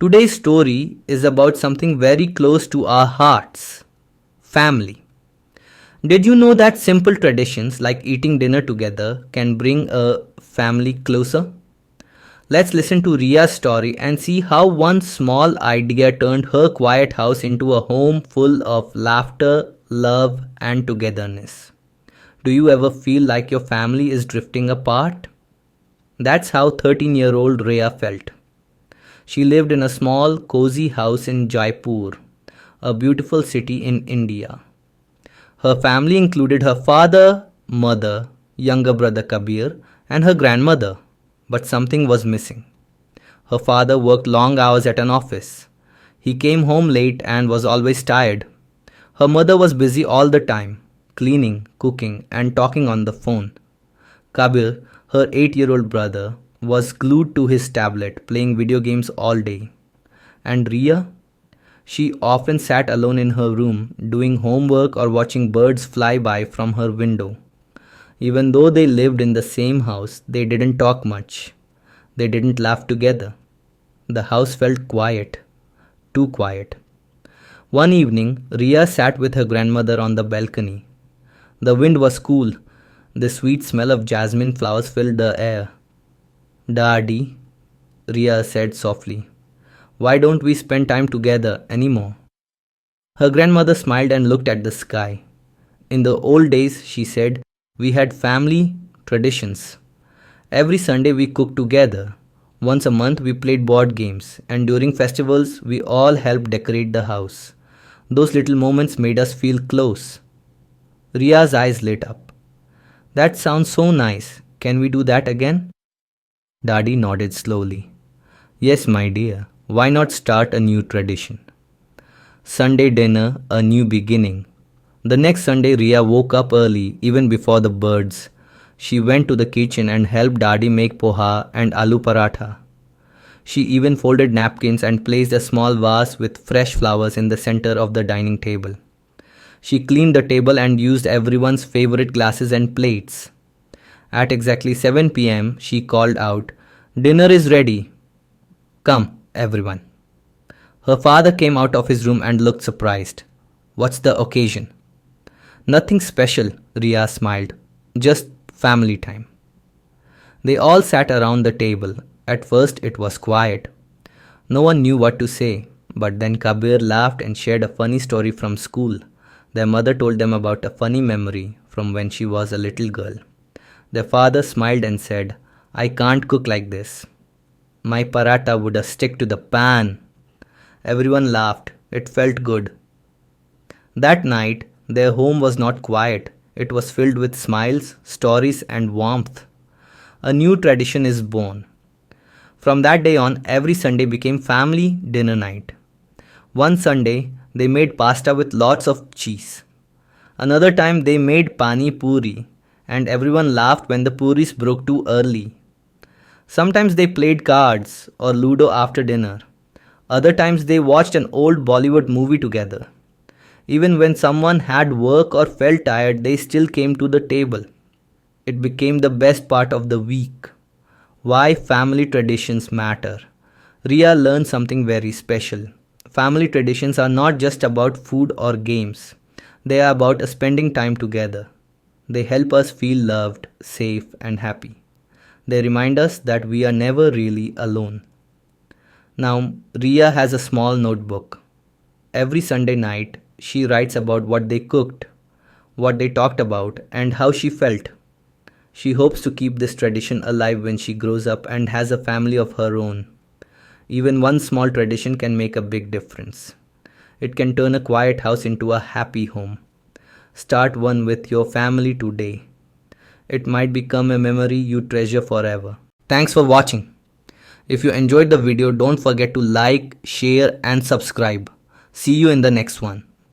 Today's story is about something very close to our hearts: family. Did you know that simple traditions like eating dinner together can bring a family closer? Let's listen to Ria's story and see how one small idea turned her quiet house into a home full of laughter, love, and togetherness. Do you ever feel like your family is drifting apart? That's how 13-year-old Ria felt. She lived in a small, cozy house in Jaipur, a beautiful city in India. Her family included her father, mother, younger brother Kabir, and her grandmother. But something was missing. Her father worked long hours at an office. He came home late and was always tired. Her mother was busy all the time, cleaning, cooking, and talking on the phone. Kabir, her 8-year-old brother, was glued to his tablet playing video games all day. And Ria? She often sat alone in her room doing homework or watching birds fly by from her window. Even though they lived in the same house, they didn't talk much. They didn't laugh together. The house felt quiet, too quiet. One evening, Ria sat with her grandmother on the balcony. The wind was cool. The sweet smell of jasmine flowers filled the air. "Daddy," Ria said softly, "why don't we spend time together anymore?" Her grandmother smiled and looked at the sky. "In the old days," she said, "we had family traditions. Every Sunday we cooked together. Once a month we played board games, and during festivals we all helped decorate the house. Those little moments made us feel close." Ria's eyes lit up. "That sounds so nice. Can we do that again?" Daddy nodded slowly. "Yes, my dear. Why not start a new tradition? Sunday dinner, a new beginning." The next Sunday, Ria woke up early, even before the birds. She went to the kitchen and helped Daddy make poha and aloo paratha. She even folded napkins and placed a small vase with fresh flowers in the center of the dining table. She cleaned the table and used everyone's favorite glasses and plates. At exactly 7 p.m., she called out, "Dinner is ready. Come, everyone." Her father came out of his room and looked surprised. "What's the occasion?" "Nothing special," Ria smiled. "Just family time." They all sat around the table. At first, it was quiet. No one knew what to say, but then Kabir laughed and shared a funny story from school. Their mother told them about a funny memory from when she was a little girl. Their father smiled and said, "I can't cook like this. My paratha would have stick to the pan." Everyone laughed. It felt good. That night, their home was not quiet. It was filled with smiles, stories, and warmth. A new tradition is born. From that day on, every Sunday became family dinner night. One Sunday, they made pasta with lots of cheese. Another time, they made pani puri, and everyone laughed when the puris broke too early. Sometimes they played cards or Ludo after dinner. Other times, they watched an old Bollywood movie together. Even when someone had work or felt tired, they still came to the table. It became the best part of the week. Why family traditions matter. Ria learned something very special. Family traditions are not just about food or games. They are about spending time together. They help us feel loved, safe, and happy. They remind us that we are never really alone. Now, Ria has a small notebook. Every Sunday night, she writes about what they cooked, what they talked about, and how she felt. She hopes to keep this tradition alive when she grows up and has a family of her own. Even one small tradition can make a big difference. It can turn a quiet house into a happy home. Start one with your family today. It might become a memory you treasure forever. Thanks for watching. If you enjoyed the video, don't forget to like, share, and subscribe. See you in the next one.